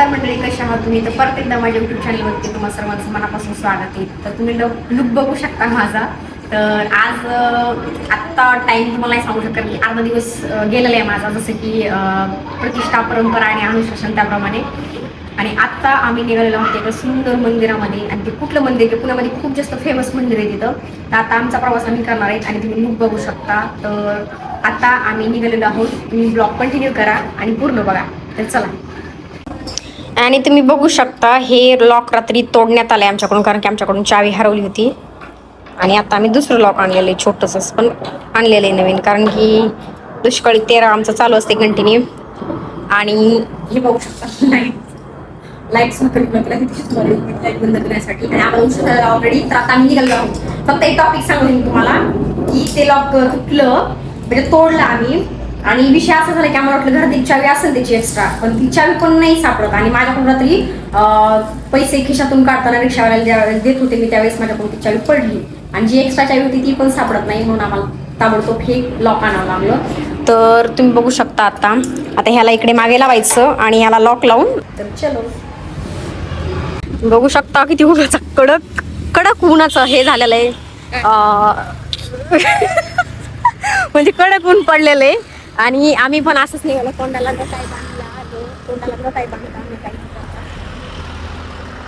नमस्कार मंडळी, कशा आहात तुम्ही? तर परत एकदा माझ्या युट्यूब चॅनलवरती तुम्हाला सर्वांचं मनापासून स्वागत आहे. तर तुम्ही लुक बघू शकता माझा. तर आज आत्ता टाईम तुम्हाला नाही सांगू शकत की अर्धा दिवस गेलेला आहे माझा, जसं की प्रतिष्ठा, परंपरा आणि अनुशासन त्याप्रमाणे. आणि आत्ता आम्ही निघालेलो आहोत एका सुंदर मंदिरामध्ये. आणि ते कुठलं मंदिर आहे? पुण्यामध्ये खूप जास्त फेमस मंदिर आहे तिथं. तर आता आमचा प्रवास आम्ही करणार आहे आणि तुम्ही लुक बघू शकता. तर आता आम्ही निघालेलो आहोत. तुम्ही ब्लॉग कंटिन्यू करा आणि पूर्ण बघा. तर चला. आणि तुम्ही बघू शकता हे लॉक रात्री तोडण्यात आले आमच्याकडून, कारण की आमच्याकडून चावी हरवली होती. आणि आता आम्ही दुसरं लॉक आणलेलं आहे, छोटंसंच पण आणलेलं आहे नवीन, कारण की दुष्काळी 13 आमचं चालू असते कंटिन्यू. आणि हे बघू शकता लाईट बंद करण्यासाठी. आणि आम्हाला उशीर ऑलरेडी. तर आता आम्ही निघालो आहोत. फक्त एक टॉपिक सांगून तुम्हाला की ते लॉक तुटलं, म्हणजे तोडलं आम्ही. आणि विषय असा झाला की आम्हाला वाटलं घरात एक चावी असेल त्याची एक्स्ट्रा, पण ती चावी पण नाही सापडत. आणि माझ्याकडून रात्री पैसे खिशातून काढताना रिक्षावाल्याला ज्यावेळेस देत होते मी, त्यावेळेस माझ्याकडून ती चावी पडली. आणि जी एक्स्ट्रा चावी होती ती पण सापडत नाही, म्हणून आम्हाला ताबडतोब हे लॉक आणावं लागलं. तर तुम्ही बघू शकता आता ह्याला इकडे मागे लावायचं आणि ह्याला लॉक लावून. तर चलो, बघू शकता किती उन्हाचा कडक कडक उन्हाचं हे झालेलं आहे. म्हणजे कडक ऊन पडलेलं आहे. आणि आम्ही पण असंच निघालो. तोंडाला न काय बांधला, तोंडाला न काय बांधला, आम्ही काही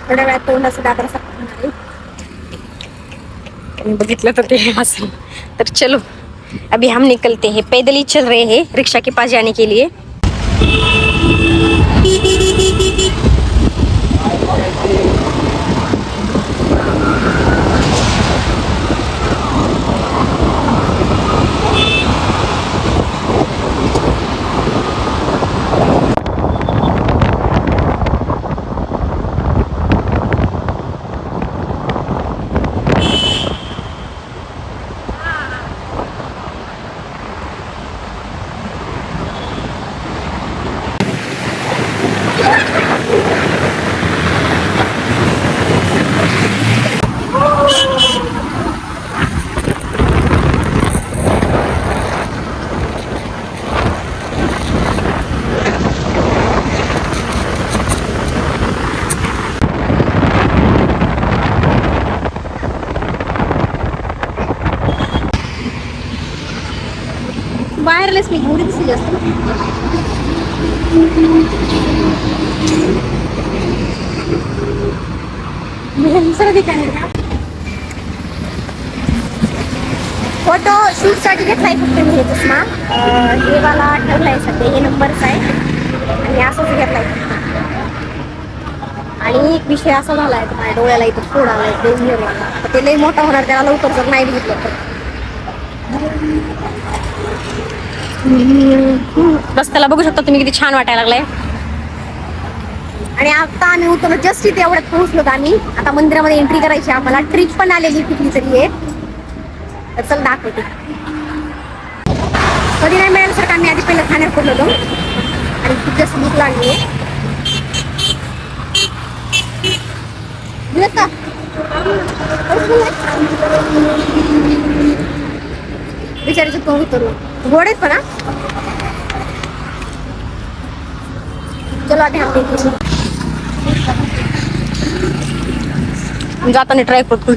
थोड्या वेळात तोंड असं दादर होणार आहे. बघितलं तर ते असेल. तर चलो अभी हम निकलते हैं, पैदल ही चल रहे हैं रिक्शा के पास जाने के लिए. वायरलेस मी एवढी दिसली जास्त. दुसरं ठिकाणी फोटो शूटसाठी घेतलाय फक्त मी हे चष्मा. हे वाला ठेवलाय सध्या, हे नंबरचा आहे आणि असंच घेतलाय. आणि एक विषय असा झालाय तर माझ्या डोळ्याला इथं फोड आलाय, डेंजर. ते लई मोठा होणार त्याला लवकर जर नाही घेतलं तर. रस्त्याला बघू शकता तुम्ही किती छान वाटायला लागलाय. आणि आता आम्ही उतरलो जस्ट इथे, एवढ्यात पोहोचलो आम्ही. आता मंदिरामध्ये एंट्री करायची आम्हाला. ट्रिप पण आलेली कुठली तरी आहे, तर चल दाखवते. कधी नाही मिळालं सर, आम्ही आधी पहिलं खाण्यात पडलो होतो आणि खूप जास्त भूक लागली. का विचारायचं तोंड उतरलो गोड आहेत पण. चलो आधी हम जाताना ट्राय करतो.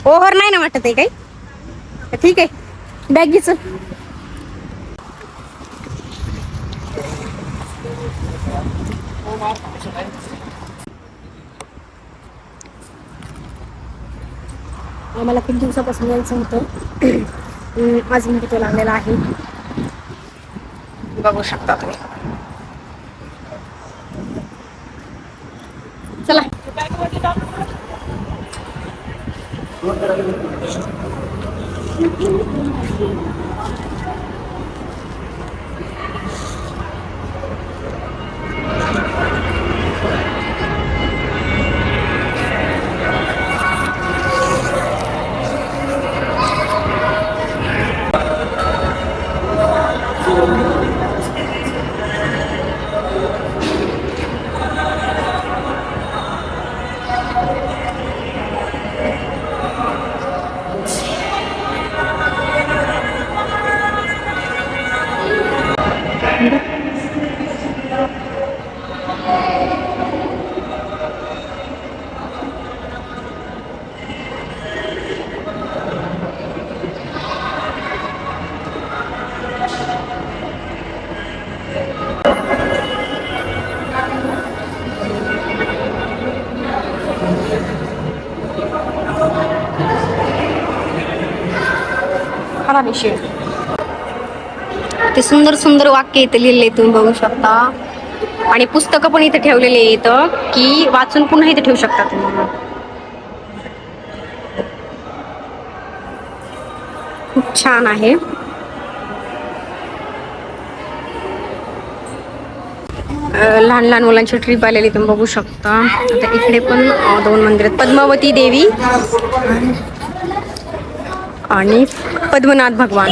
ओव्हर नाही ना वाटत आहे काही. ठीक आहे, बॅगीच आम्हाला खूप दिवसापासून यायचं होतं. आज मी तिथे लागलेला आहे, बघू शकता तुम्ही. चला राणीशेठ. ते सुंदर सुंदर वाक्य इथे लिहिलेले तुम्ही बघू शकता. आणि पुस्तकं पण इथे ठेवलेले इथं की वाचून पुन्हा इथे ठेवू शकता तुम्ही. खूप छान आहे. लहान लहान मुलांची ट्रिप आलेली तुम्ही बघू शकता. आता इकडे पण 2 मंदिर आहेत, पद्मावती देवी आणि पद्मनाथ भगवान.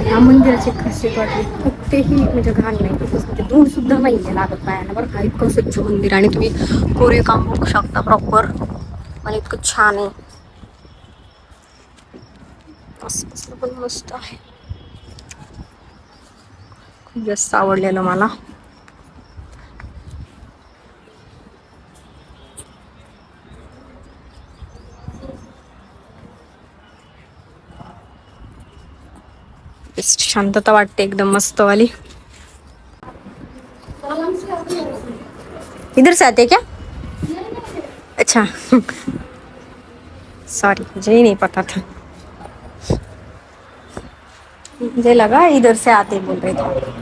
या मंदिराची खासियत वाटली कुठेही म्हणजे घाण नाही, म्हणजे धूळ सुद्धा नाहीये लागत पायाला बरं का. इतकं स्वच्छ मंदिर आणि तुम्ही कोरीव काम बघू शकता प्रॉपर आणि इतकं छान आहे. असं पण मस्त आहे. खूप जास्त आवडलेलं मला. शांतता वाटते एकदम मस्त वाली. इधर से आते क्या? अच्छा सॉरी मुझे नहीं पता था, मुझे लगा इधर से आते बोल रहे थे.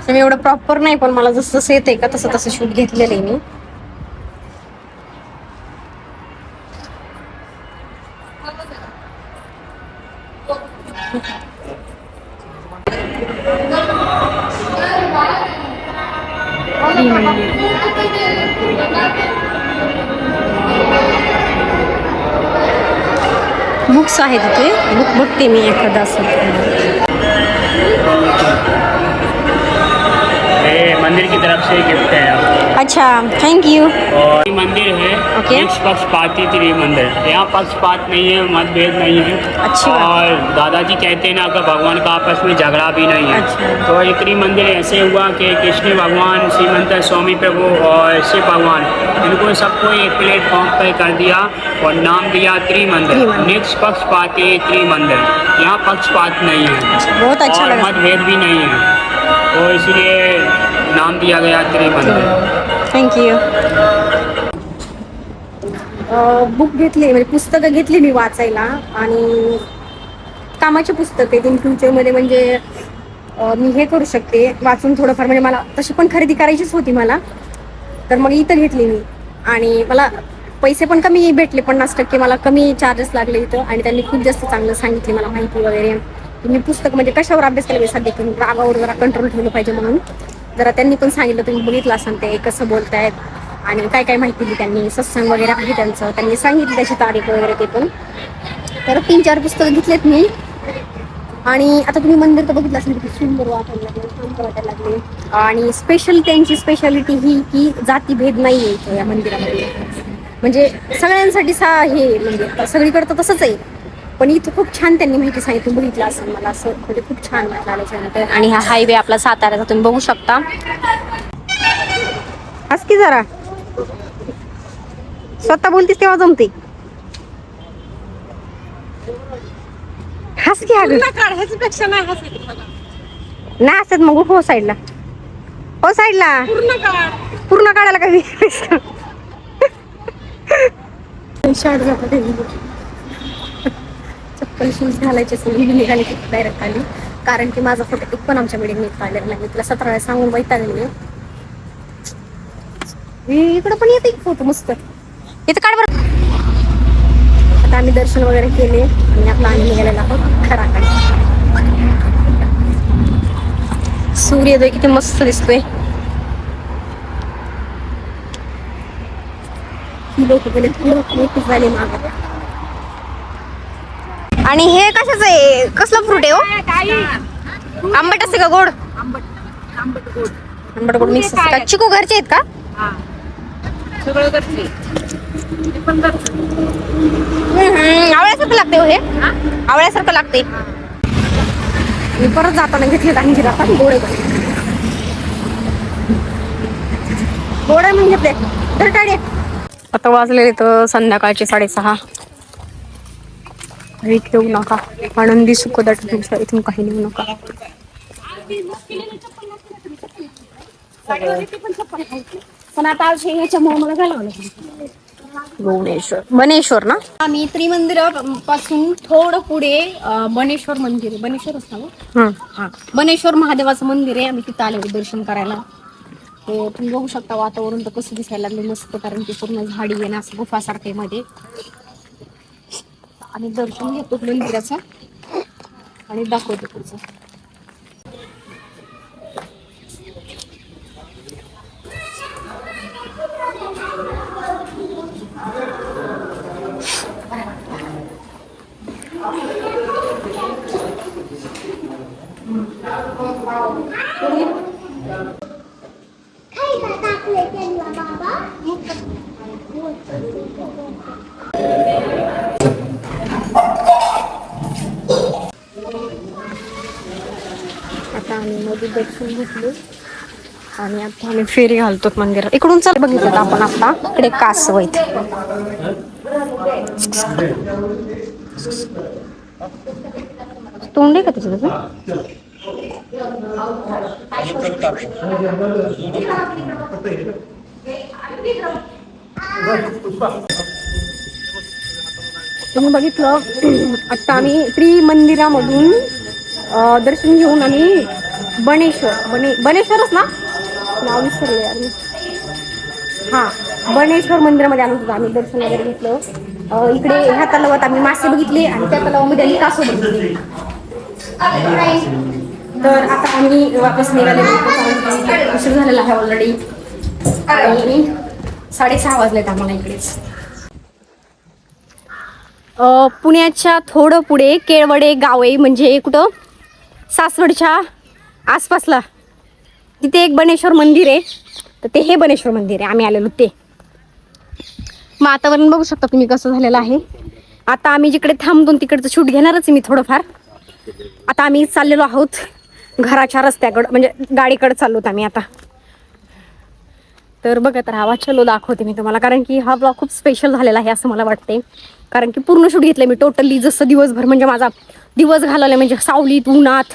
मी एवढं प्रॉपर नाही पण मला जसं जसं येतंय का तसं तसं शूट घेतलेलं आहे मी. बुक्स आहेत तिथे, बुक बघते मी एखादा असं. मंदिर की तरफ से गिफ्ट है. अच्छा थैंक यू. और मंदिर है नेक्स्ट पक्षपाती त्रिमंदिर. यहाँ पक्षपात नहीं है, मतभेद नहीं है. अच्छी और दादाजी कहते हैं ना कि भगवान का आपस में झगड़ा भी नहीं है. अच्छा. तो ये त्रिमंदिर ऐसे हुआ कि कृष्ण भगवान, श्रीमंत स्वामी प्रभु और शिव भगवान, इनको सबको एक प्लेटफॉर्म पर कर दिया और नाम दिया त्रिमंदिर. नेक्स्ट पक्षपाती त्रिमंदिर. यहाँ पक्षपात नहीं है बहुत अच्छा और मतभेद भी नहीं है, तो इसलिए नाम दिया गया त्रिमंदिर. थँक्यू. बुक घेतली म्हणजे पुस्तकं घेतली मी वाचायला आणि कामाचे पुस्तक आहे इन फ्युचरमध्ये म्हणजे मी हे करू शकते वाचून थोडंफार. म्हणजे मला तशी पण खरेदी करायचीच होती मला, तर मग इथं घेतली मी. आणि मला पैसे पण कमी भेटले, 50% मला कमी चार्जेस लागले इथं. आणि त्यांनी खूप जास्त चांगलं सांगितले मला माहिती वगैरे. तुम्ही पुस्तक म्हणजे कशावर अभ्यास केला पाहिजे सध्या, तुम्ही रागावर जरा कंट्रोल ठेवलं पाहिजे म्हणून जरा त्यांनी पण सांगितलं. तुम्ही बघितलं असाल ते कसं बोलतायत आणि काय काय माहिती दिली त्यांनी. सत्संग वगैरे आहे त्यांचं, त्यांनी सांगितली त्याची तारीख वगैरे ते पण. तर 3-4 पुस्तकं घेतलेत मी. आणि आता तुम्ही मंदिर तर बघितलं असेल किती सुंदर वाटायला लागले, शांत वाटायला लागले. आणि स्पेशल त्यांची स्पेशालिटी ही की जातीभेद नाही आहे इथं या मंदिरामध्ये. म्हणजे सगळ्यांसाठी हे म्हणजे सगळीकडे तर तसंच आहे, पण इथं खूप छान त्यांनी माहिती सांगितली. बघितलं असं मला असं म्हणजे खूप छान वाटलं आल्याच्यानंतर. आणि हा हायवे आपला साताऱ्याचा तुम्ही बघू शकता. हस की जरा, स्वतः बोलतीस तेव्हा जमते. हस की ह्याच्यापेक्षा नाही हसत मग. हो साईडला, हो साईडला पूर्ण काढायला काही चप्पल शूज घालायचे मी निघाले की डायरेक्ट आली, कारण की माझा फोटो एक पण आमच्या मीडियम काढलेला नाही. तुला 17 वेळा सांगून वैतागले मी. इकडं पण येते एक फोटो मस्त इथं काढ बरं. आता आम्ही दर्शन वगैरे केले आणि आपला आम्ही निघालेला आहोत घराकडे. सूर्योदय किती मस्त दिसतोय. लोक गेले खूप झाले मागे. आणि हे कशाचं आहे, कसलं फ्रूट आहे हो? आंबट असते का गोड? आंबट गोड मिक्स असते का? चिकू घरचे आहेत का? आवळ्यासारखं लागते हो हे, आवळ्यासारखं लागते. मी परत जाताना घेतले अंजीर आता गोडे. गोडा म्हणून घेतले तर टाळे. आता वाजले तर संध्याकाळचे 6:30. घरी ठेवू नका. आनंदी सुखदाट दिवसा इथून काही नेऊ नका. पण आता याच्यामुळे मला घालवलं. बनेश्वर ना. आम्ही त्रिमंदिरापासून थोडं पुढे बनेश्वर मंदिर आहे. बनेश्वर असतं हा, बनेश्वर महादेवाचं मंदिर आहे. आम्ही तिथं आलो दर्शन करायला. ते तुम्ही बघू शकता वातावरण तर कसं दिसायला लागलं मस्त, कारण की पूर्ण झाडी आहे ना असं गुफासारखे मध्ये. आणि दर्शन घेतो मंदिराचं आणि दाखवतो पुढचं. आता आम्ही मध्ये दर्शन घेतले आणि आता आम्ही फेरी घालतो मंदिरात. इकडून चल बघितलं आपण आता इकडे कासव आहेत. तोंड आहे का त्याचं? तुम्ही बघितलं आता आम्ही त्रिमंदिरामधून दर्शन घेऊन आम्ही बनेश्वरच ना नाव विसरले यार मी. हा, बनेश्वर मंदिरामध्ये आलो होतो आम्ही. दर्शन वगैरे घेतलं. इकडे ह्या तलावात आम्ही मासे बघितले आणि त्या तलावामध्ये आम्ही कासव बघितले. तर आता आम्ही वापस निघाले. उशीर झालेला आहे ऑलरेडी आणि 6:30 वाजलेत आम्हाला इकडेच. पुण्याच्या थोडं पुढे केळवडे गाव आहे, म्हणजे कुठं सासवडच्या आसपासला. तिथे एक बनेश्वर मंदिर आहे. तर ते हे बनेश्वर मंदिर आहे आम्ही आलेलो ते. वातावरण बघू शकता तुम्ही कसं झालेलं आहे. आता आम्ही जिकडे थांबतो तिकडचं शूट घेणारच आहे मी थोडंफार. आता आम्ही चाललेलो आहोत घराच्या रस्त्याकडं, म्हणजे गाडीकडे चाललोत आम्ही आता. तर बघा तर आवाज चलो दाखवते मी तुम्हाला, कारण की हा ब्लॉग खूप स्पेशल झालेला आहे असं मला वाटते. कारण की पूर्ण शूट घेतलं मी टोटली. जसं दिवसभर म्हणजे माझा दिवस घालवला, म्हणजे सावलीत उन्हात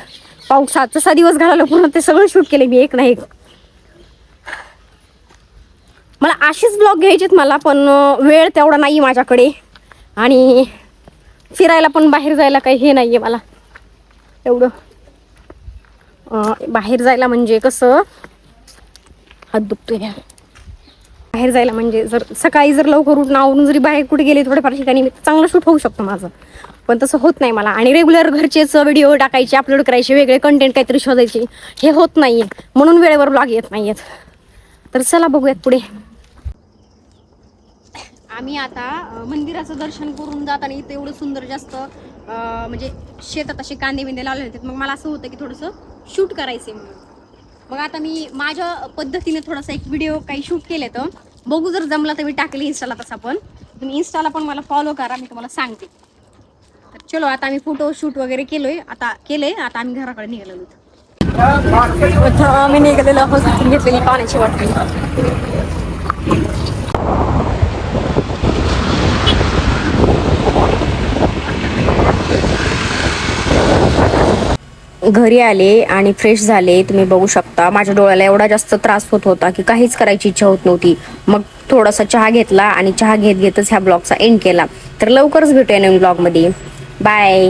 पावसात जसा दिवस घालवला पूर्ण ते सगळं शूट केले मी एक ना एक. मला अशीच ब्लॉग घ्यायचेत मला, पण वेळ तेवढा नाही माझ्याकडे. आणि फिरायला पण बाहेर जायला काही हे नाही आहे मला एवढं. बाहेर जायला म्हणजे कसं हात दुखतोय. बाहेर जायला म्हणजे जर सकाळी जर लवकर उठून आवरून जरी बाहेर कुठे गेले थोड्याफार ठिकाणी चांगलं शूट होऊ शकतं माझं. पण तसं होत नाही मला. आणि रेग्युलर घरचेच व्हिडिओ टाकायचे, अपलोड करायचे, वेगळे कंटेंट काहीतरी शोधायचे, हे होत नाही आहे. म्हणून वेळेवर ब्लॉग येत नाही आहेत. तर चला बघूयात पुढे. आम्ही आता मंदिराचं दर्शन करून जाताना इथं एवढं सुंदर जास्त म्हणजे शेतात असे कांदे बिंदे लावले होते. मग मला असं होतं की थोडंसं शूट करायचं म्हणून. मग आता मी माझ्या पद्धतीने थोडासा एक व्हिडिओ काही शूट केले. तर बघू, जर जमला तर मी टाकले इंस्टाला. तसा पण तुम्ही इंस्टाला पण मला फॉलो करा, मी तुम्हाला सांगते. तर चलो आता आम्ही फोटो शूट वगैरे आता आता आम्ही घराकडे निघालेलो. आम्ही निघालेलो आहोत. घेतलेली पाण्याची वाटली. घरी आले आणि फ्रेश झाले. तुम्ही बघू शकता माझ्या डोळ्याला एवढा जास्त त्रास होत होता की काहीच करायची इच्छा होत नव्हती. मग थोडासा चहा घेतला आणि चहा घेतच ह्या ब्लॉगचा एंड केला. तर लवकरच भेटूया नवीन ब्लॉगमध्ये. बाय.